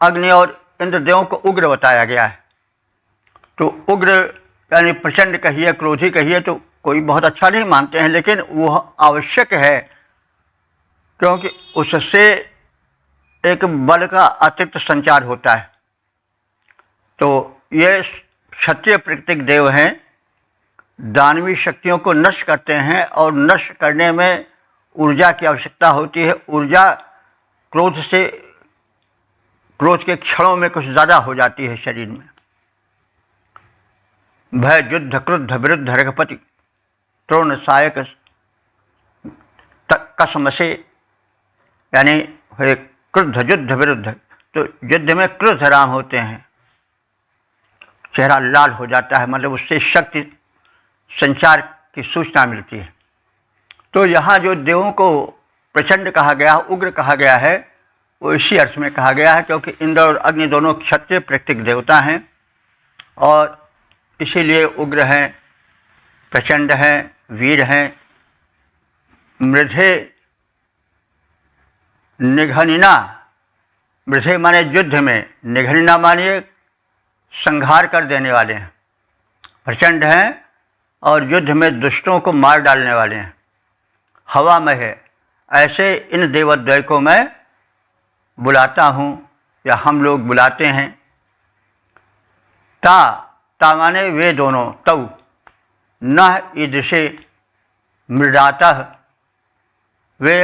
अग्नि और इंद्रदेवों को उग्र बताया गया है। तो उग्र यानी प्रचंड कहिए, क्रोधी कहिए, तो कोई बहुत अच्छा नहीं मानते हैं, लेकिन वो आवश्यक है, क्योंकि उससे एक बल का अतिरिक्त संचार होता है। तो ये क्षत्रिय प्रकृतिक देव हैं, दानवी शक्तियों को नष्ट करते हैं, और नष्ट करने में ऊर्जा की आवश्यकता होती है। ऊर्जा क्रोध के क्षणों में कुछ ज़्यादा हो जाती है शरीर में। भय युद्ध क्रुद्ध विरुद्ध रघुपति त्रोण सायक कसमसे, यानी क्रुद्ध युद्ध विरुद्ध। तो युद्ध में क्रुद्ध राम होते हैं, चेहरा लाल हो जाता है, मतलब उससे शक्ति संचार की सूचना मिलती है। तो यहाँ जो देवों को प्रचंड कहा गया, उग्र कहा गया है, वो इसी अर्थ में कहा गया है, क्योंकि इंद्र और अग्नि दोनों क्षत्रिय प्रकृतिक देवता हैं, और इसीलिए उग्र हैं, प्रचंड हैं, वीर हैं। मृधे निघनिना, मृधे माने युद्ध में, निघनिना मानिए संहार कर देने वाले हैं। प्रचंड हैं और युद्ध में दुष्टों को मार डालने वाले हैं। हवा में है, ऐसे इन देवद्वय को मैं बुलाता हूँ, या हम लोग बुलाते हैं। ता माने वे दोनों, तव न ईदृशे मृडातः, वे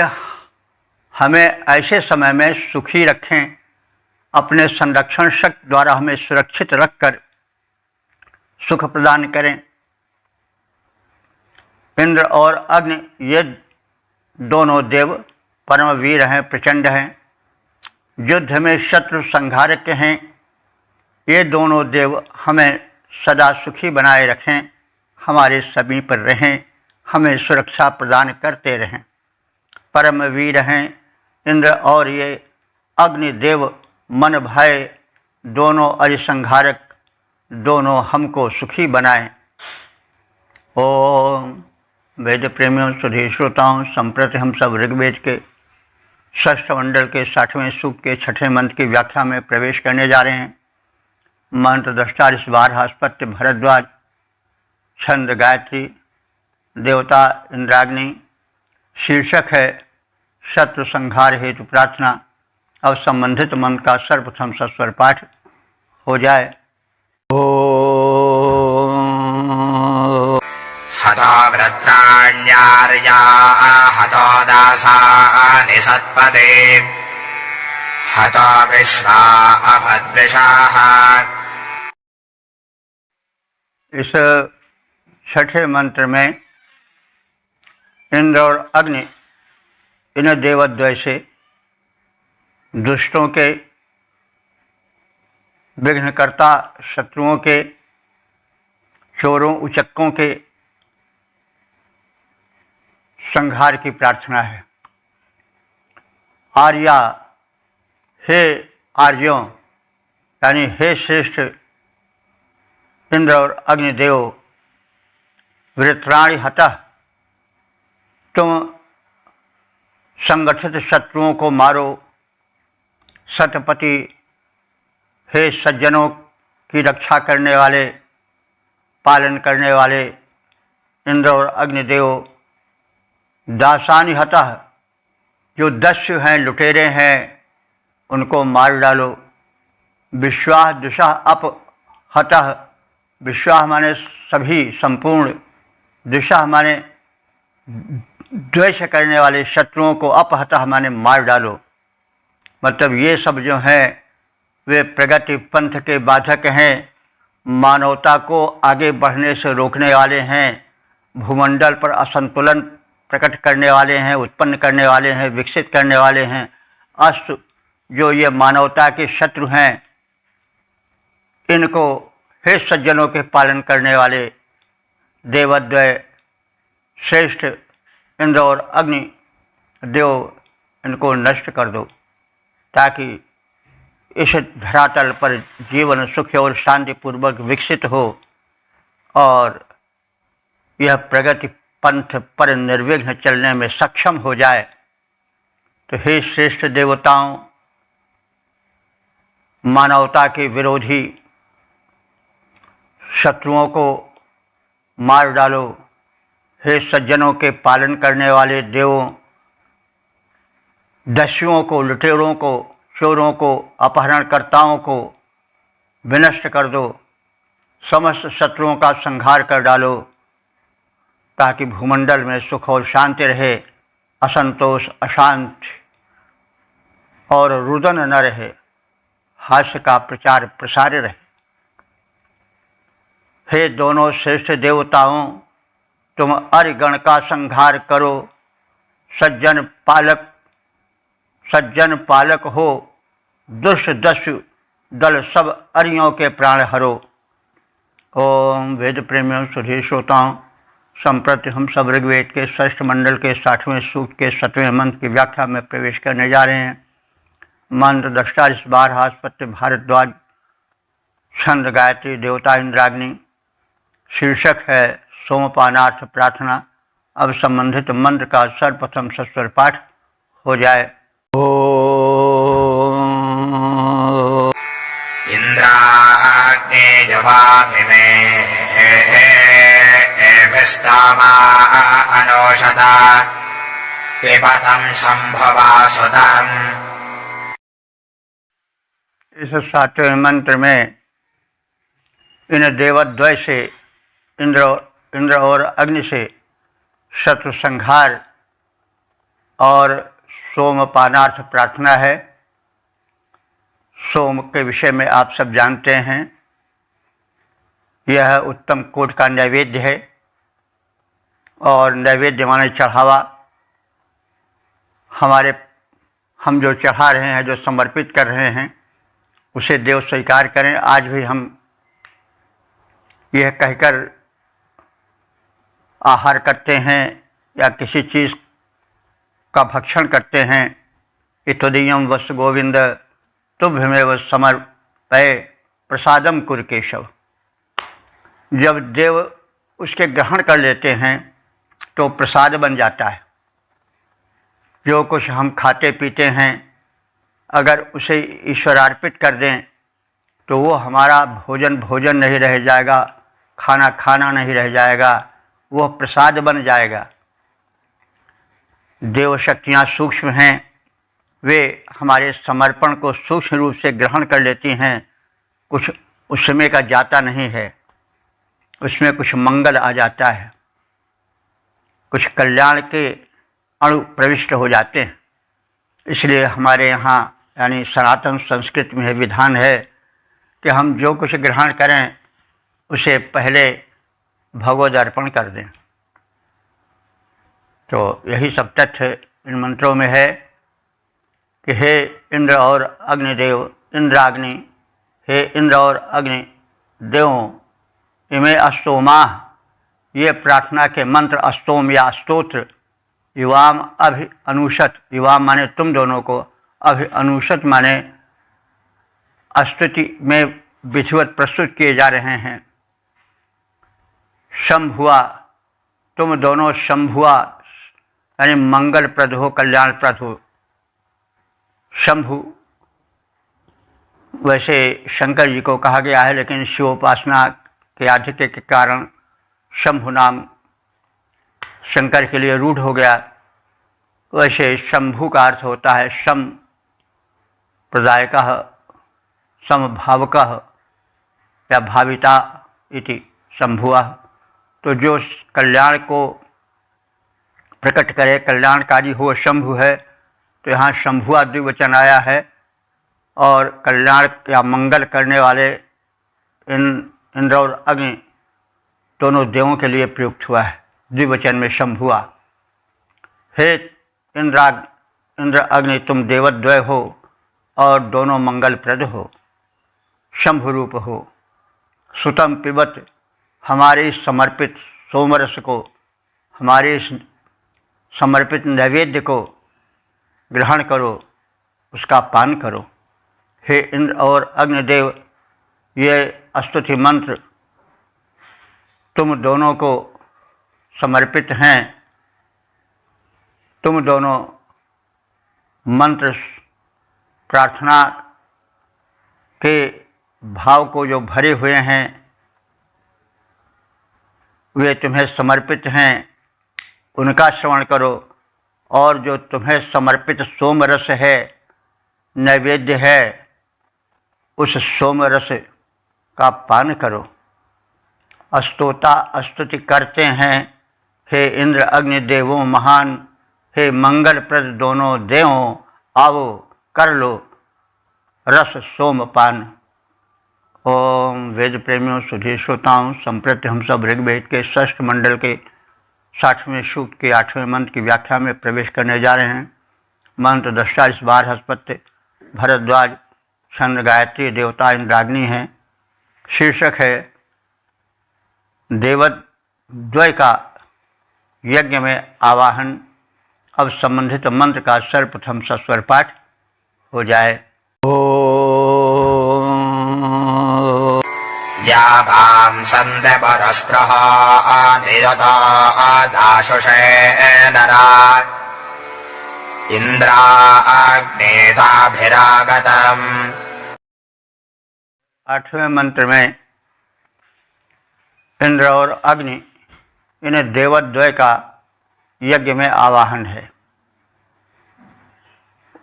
हमें ऐसे समय में सुखी रखें, अपने संरक्षण शक्ति द्वारा हमें सुरक्षित रखकर सुख प्रदान करें। इंद्र और अग्नि ये दोनों देव परम वीर हैं, प्रचंड हैं, युद्ध में शत्रु संहारक हैं। ये दोनों देव हमें सदा सुखी बनाए रखें, हमारे समीप पर रहें, हमें सुरक्षा प्रदान करते रहें। परम वीर हैं इंद्र और ये अग्नि देव, मन भय दोनों अरिसंहारक, दोनों हमको सुखी बनाएं। ओम वेद प्रेमियों, सुधी श्रोताओं, संप्रति हम सब ऋग्वेद के षष्ठ मंडल के 60वें सूक्त के 6ठे मंत्र की व्याख्या में प्रवेश करने जा रहे हैं। मंत्र दृष्टा ऋषभारहस्पत्य भरद्वाज, छंद गायत्री, देवता इंद्राग्नि, शीर्षक है शत्रु संहार हेतु प्रार्थना। अब संबंधित मंत्र का सर्वप्रथम सस्वर पाठ हो जाए। हता व्रत्राणि अन्यार्या हतो दासा निसत्पदे हतो विश्वा अभद्विषाः। इस छठे मंत्र में इंद्र और अग्नि इन देवद्वय से दुष्टों के, विघ्नकर्ता शत्रुओं के, चोरों उचक्कों के संहार की प्रार्थना है। आर्या, हे आर्यों, यानी हे श्रेष्ठ इंद्र और अग्निदेव, वृत्राणि हतः, तुम संगठित शत्रुओं को मारो। सतपति, हे सज्जनों की रक्षा करने वाले, पालन करने वाले इंद्र और अग्निदेव, दासानि हतः, जो दस्यु हैं, लुटेरे हैं, उनको मार डालो। विश्वाह दुषः अप हतः, विश्वाह माने सभी, संपूर्ण, दुषः माने द्वेष करने वाले शत्रुओं को, अपहतः माने मार डालो। मतलब ये सब जो हैं वे प्रगति पंथ के बाधक हैं, मानवता को आगे बढ़ने से रोकने वाले हैं, भूमंडल पर असंतुलन प्रकट करने वाले हैं, उत्पन्न करने वाले हैं, विकसित करने वाले हैं। अस्तु, जो ये मानवता के शत्रु हैं, इनको हे सज्जनों के पालन करने वाले देवद्वय श्रेष्ठ इंद्र और अग्नि देव, इनको नष्ट कर दो, ताकि इस धरातल पर जीवन सुख और शांतिपूर्वक विकसित हो और यह प्रगति पंथ पर निर्विघ्न चलने में सक्षम हो जाए। तो हे श्रेष्ठ देवताओं, मानवता के विरोधी शत्रुओं को मार डालो। हे सज्जनों के पालन करने वाले देवों, दस्युओं को, लुटेरों को, चोरों को, अपहरणकर्ताओं को विनष्ट कर दो। समस्त शत्रुओं का संहार कर डालो, ताकि भूमंडल में सुख और शांति रहे, असंतोष, अशांति और रुदन न रहे, हास्य का प्रचार प्रसार रहे। हे दोनों श्रेष्ठ देवताओं, तुम अरिगण का संहार करो। सज्जन पालक हो, दुष्ट दस्यु दल सब अरियों के प्राण हरो। ओम वेद प्रेमियों, सुधी श्रोताओं, संप्रति हम सब ऋग्वेद के षष्ठ मंडल के 60वें सूक्त के 7वें मंत्र की व्याख्या में प्रवेश करने जा रहे हैं। मंत्र दृष्टा इस बार हास्पत्य भारद्वाज, छंद गायत्री, देवता इंद्राग्नि, शीर्षक है सोमपानार्थ प्रार्थना। अब संबंधित मंत्र का सर्वप्रथम सस्वर पाठ हो जाए। ओम इंद्राग्ने जवामिमे एभिस्तामा अनोषता पिबतं संभवासुतम्। इस 7वें मंत्र में इन देवद्वय से, इंद्र और अग्नि से शत्रु संहार और सोमपानार्थ प्रार्थना है। सोम के विषय में आप सब जानते हैं, यह उत्तम कोटि का नैवेद्य है और नैवेद्य माने चढ़ावा। हम जो चढ़ा रहे हैं, जो समर्पित कर रहे हैं, उसे देव स्वीकार करें। आज भी हम यह कहकर आहार करते हैं या किसी चीज का भक्षण करते हैं, इतोदीयम वस्तु गोविंद तुभ्यमेव समर्पये प्रसादम कुरु केशव। जब देव उसके ग्रहण कर लेते हैं तो प्रसाद बन जाता है। जो कुछ हम खाते पीते हैं, अगर उसे ईश्वरार्पित कर दें तो वो हमारा भोजन नहीं रह जाएगा, खाना नहीं रह जाएगा, वह प्रसाद बन जाएगा। देव शक्तियाँ सूक्ष्म हैं, वे हमारे समर्पण को सूक्ष्म रूप से ग्रहण कर लेती हैं। कुछ उसमें का जाता नहीं है, उसमें कुछ मंगल आ जाता है। कुछ कल्याण के अणु प्रविष्ट हो जाते हैं। इसलिए हमारे यहाँ यानी सनातन संस्कृति में विधान है कि हम जो कुछ ग्रहण करें उसे पहले भगवद अर्पण कर दें। तो यही सब तथ्य इन मंत्रों में है कि हे इंद्र और अग्निदेव, इंद्राग्नि, हे इंद्र और अग्नि देवों, इमे अस्तोमा, ये प्रार्थना के मंत्र अस्तोम या स्तोत्र, युवाम अभि अनुषत, युवाम माने तुम दोनों को, अभि अनुषत माने स्तुति में विधिवत प्रस्तुत किए जा रहे हैं। शंभुआ, तुम दोनों शंभुआ यानी मंगलप्रद हो, कल्याणप्रद हो। शंभु वैसे शंकर जी को कहा गया है, लेकिन शिवोपासना के आधिक्य के कारण शंभु नाम शंकर के लिए रूढ़ हो गया। वैसे शंभु का अर्थ होता है सम प्रदायकः, समभावकः या भाविता इति शंभुआ। तो जो कल्याण को प्रकट करे, कल्याणकारी हो, शंभु है। तो यहाँ शंभुआ द्विवचन आया है और कल्याण या मंगल करने वाले इंद्र और अग्नि दोनों देवों के लिए प्रयुक्त हुआ है, द्विवचन में शंभुआ। हे इंद्र अग्नि, तुम देवद्वय हो और दोनों मंगलप्रद हो, शंभु रूप हो। सुतम पिबत, हमारे समर्पित सोमरस को, हमारे समर्पित नैवेद्य को ग्रहण करो, उसका पान करो। हे इंद्र और अग्निदेव, ये स्तुति मंत्र तुम दोनों को समर्पित हैं। तुम दोनों मंत्र प्रार्थना के भाव को जो भरे हुए हैं वे तुम्हें समर्पित हैं, उनका श्रवण करो। और जो तुम्हें समर्पित सोमरस है, नैवेद्य है, उस सोमरस का पान करो। स्तोता स्तुति करते हैं, हे इंद्र अग्नि देवों महान, हे मंगलप्रद दोनों देवों, आओ कर लो रस सोमपान। ओम वेद प्रेमियों, सुधी श्रोताओं, संप्रति हम सब ऋग्वेद के षष्ठ मंडल के 60वें सूक्त के 8वें मंत्र की व्याख्या में प्रवेश करने जा रहे हैं। मंत्र दृष्टा इस बार हस्पत्य भरद्वाज, छंद गायत्री, देवता इंद्राग्नि है। शीर्षक है देवद्वय का यज्ञ में आवाहन। अब संबंधित मंत्र का सर्वप्रथम सस्वर पाठ हो जाए। याभां सन्ते परस्पृह निरता दाशुषे नरा इन्द्राग्नेताभिरागतम्। 8वें मंत्र में इंद्र और अग्नि, इन्हें देवद्वय का यज्ञ में आवाहन है।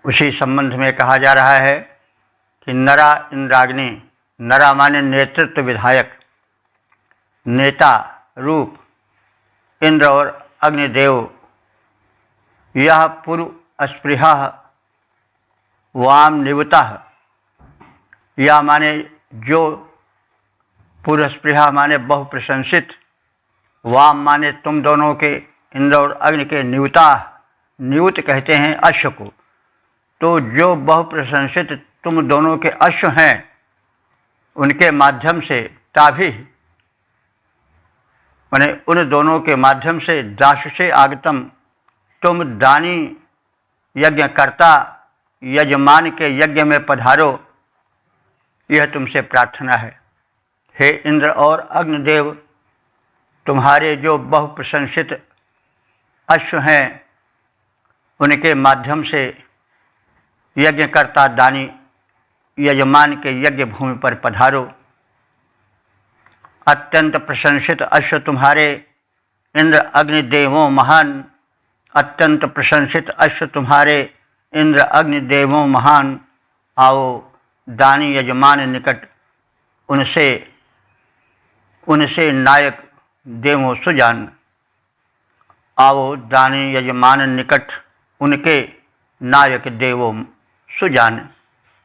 उसी संबंध में कहा जा रहा है कि नरा इंद्राग्नि, नरा माने नेतृत्व विधायक, नेता रूप इंद्र और अग्निदेव, यह पूर्व अस्पृहा वाम निवता, यह माने जो पूर्व स्पृहा माने बहु प्रशंसित, वाम माने तुम दोनों के, इंद्र और अग्नि के निवता, नियुत कहते हैं अश्व को। तो जो बहु प्रशंसित तुम दोनों के अश्व हैं, उनके माध्यम से ताभी माने उन दोनों के माध्यम से दास से आगतम, तुम दानी यज्ञकर्ता यजमान के यज्ञ में पधारो, यह तुमसे प्रार्थना है। हे इंद्र और अग्निदेव, तुम्हारे जो बहु प्रशंसित अश्व हैं, उनके माध्यम से यज्ञकर्ता दानी यजमान के यज्ञ भूमि पर पधारो। अत्यंत प्रशंसित अश्व तुम्हारे इंद्र अग्निदेवों महान, अत्यंत प्रशंसित अश्व तुम्हारे इंद्र अग्निदेवों महान, आओ दानी यजमान निकट, उनसे नायक देवों सुजान। आओ दानी यजमान निकट, उनके नायक देवो सुजान।